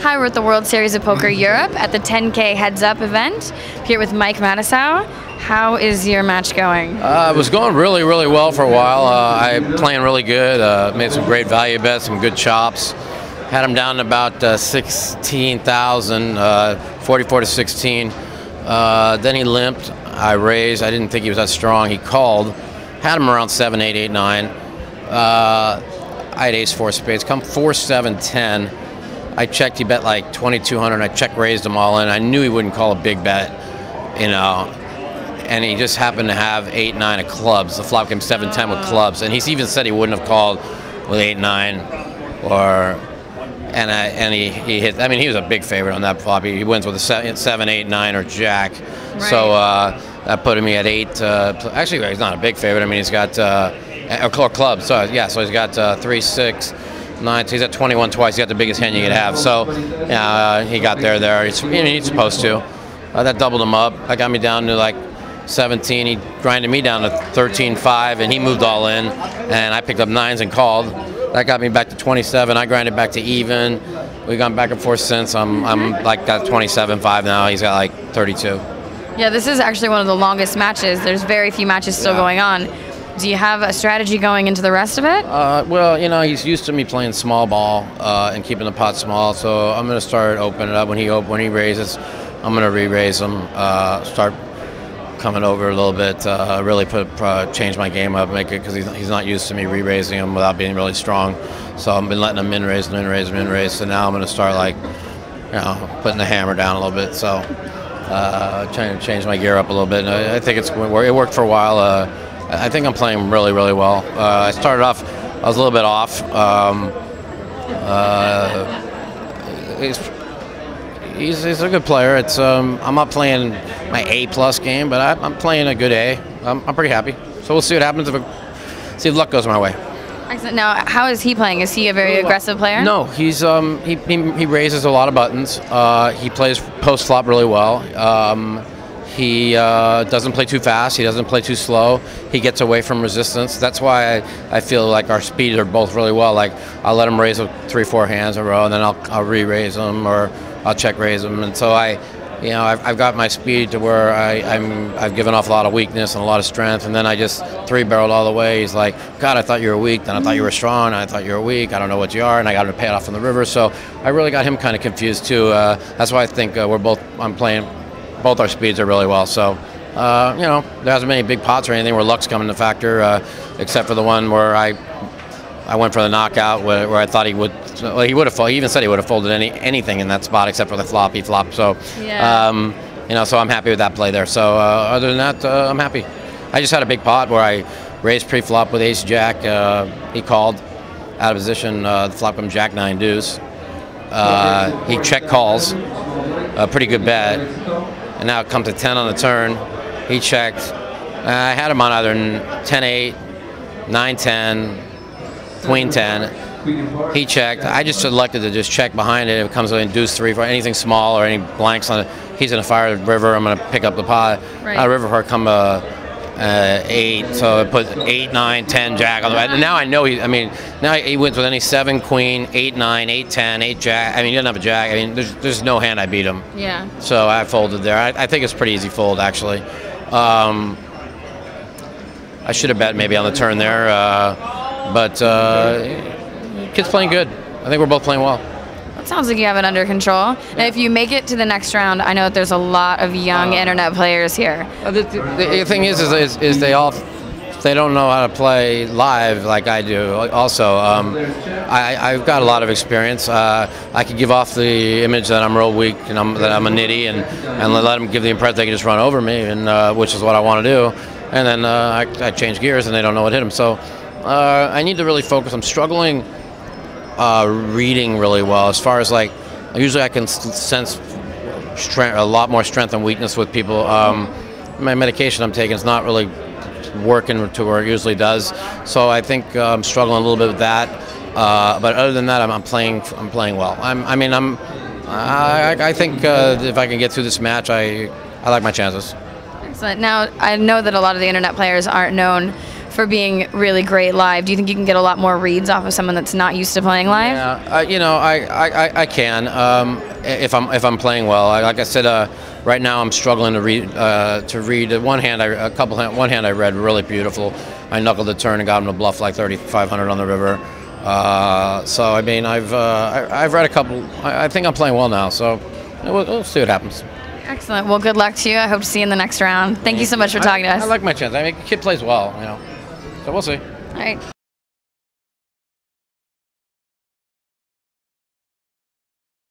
Hi, we're at the World Series of Poker Europe at the 10K Heads Up event. Here with Mike Matusow. How is your match going? It was going really, really well for a while. I'm playing really good. Made some great value bets, some good chops. Had him down to about 16,000, 44 to 16. Then he limped. I raised. I didn't think he was that strong. He called. Had him around 7, 8, 8, 9. I had ace 4 spades. Come 4, 7, 10. I checked. He bet like 2,200. I check raised him all in. I knew he wouldn't call a big bet, you know. And he just happened to have 8, 9 of clubs. The flop came 7, 10 with clubs. And he's even said he wouldn't have called with 8, 9 or. And he hit. I mean, he was a big favorite on that flop. He wins with a 7, 8, 9 or jack. Right. So that put him at 8. Actually, he's not a big favorite. I mean, he's got clubs. So yeah, so he's got 3, 6, 9. So he's at 21 twice. He got the biggest hand you could have. So he got there. He's supposed to. That doubled him up. That got me down to like 17. He grinded me down to 13, 5, and he moved all in. And I picked up 9s and called. That got me back to 27. I grinded back to even. We've gone back and forth since. I'm like got 27, 5 now. He's got like 32. Yeah, this is actually one of the longest matches. There's very few matches still going on. Do you have a strategy going into the rest of it? Well, you know, he's used to me playing small ball and keeping the pot small. So I'm going to start opening it up when he raises. I'm going to re-raise him. Start coming over a little bit, really change my game up, make it, because he's not used to me re-raising him without being really strong. So I've been letting him min-raise. So now I'm going to start, like, you know, putting the hammer down a little bit. So trying to change my gear up a little bit. And I think it worked for a while. I think I'm playing really, really well. I started off, I was a little bit off. He's a good player. It's I'm not playing my A+ game, but I'm playing a good A. I'm pretty happy. So we'll see what happens see if luck goes my way. Excellent. Now, how is he playing? Is he a very aggressive player? No, he's he raises a lot of buttons. He plays post flop really well. He doesn't play too fast. He doesn't play too slow. He gets away from resistance. That's why I feel like our speeds are both really well. Like I'll let him raise 3, 4 hands in a row, and then I'll re-raise him or I'll check raise him. And so I've got my speed to where I've given off a lot of weakness and a lot of strength, and then I just 3-barreled all the way. He's like, God, I thought you were weak, then I thought you were strong, and I thought you were weak. I don't know what you are, and I got to pay it off on the river. So I really got him kind of confused too. That's why I think I'm playing. Both our speeds are really well. So you know, there hasn't been any big pots or anything where luck's come into factor, except for the one where I went for the knockout where I thought he would. Well, he would have. He even said he would have folded anything in that spot except for the flop. He flopped. So, yeah. You know, so I'm happy with that play there. So other than that, I'm happy. I just had a big pot where I raised pre-flop with ace jack. He called out of position. The flop comes jack 9 deuce. He check calls. A pretty good bet. And now it comes to 10 on the turn. He checked. I had him on either 10-8, 9-10, queen 10. He checked. I just elected to just check behind it. If it comes in deuce 3 for anything small or any blanks on it, he's going to fire the river. I'm going to pick up the pot. Right. River part come 8, so I put 8, 9, 10 jack on the right. And now I know now he wins with any 7 queen, 8, 9, 8, 10, 8 jack. I mean, he doesn't have a jack. I mean, there's no hand I beat him. Yeah. So I folded there. I think it's pretty easy fold actually. I should have bet maybe on the turn there, but kid's playing good. I think we're both playing well. it sounds like you have it under control. Now, if you make it to the next round, I know that there's a lot of young internet players here. The thing is they don't know how to play live like I do. Also, I've got a lot of experience. I could give off the image that I'm real weak and that I'm a nitty, and let them give the impression they can just run over me, and which is what I want to do. And then I change gears, and they don't know what hit them. So I need to really focus. I'm struggling reading really well. As far as usually I can sense strength, a lot more strength and weakness with people. My medication I'm taking is not really working to where it usually does. So I think I'm struggling a little bit with that. But other than that, I'm playing well. I think if I can get through this match, I like my chances. Excellent. Now, I know that a lot of the internet players aren't known for being really great live. Do you think you can get a lot more reads off of someone that's not used to playing live? Yeah, you know, I can if I'm playing well. Like I said, right now I'm struggling to read. One hand I read really beautiful. I knuckled the turn and got him to bluff like 3,500 on the river. So I mean, I've read a couple. I think I'm playing well now. So we'll see what happens. Excellent. Well, good luck to you. I hope to see you in the next round. Thank you so much for talking to us. I like my chance. I mean, the kid plays well, you know. So we'll see. All right.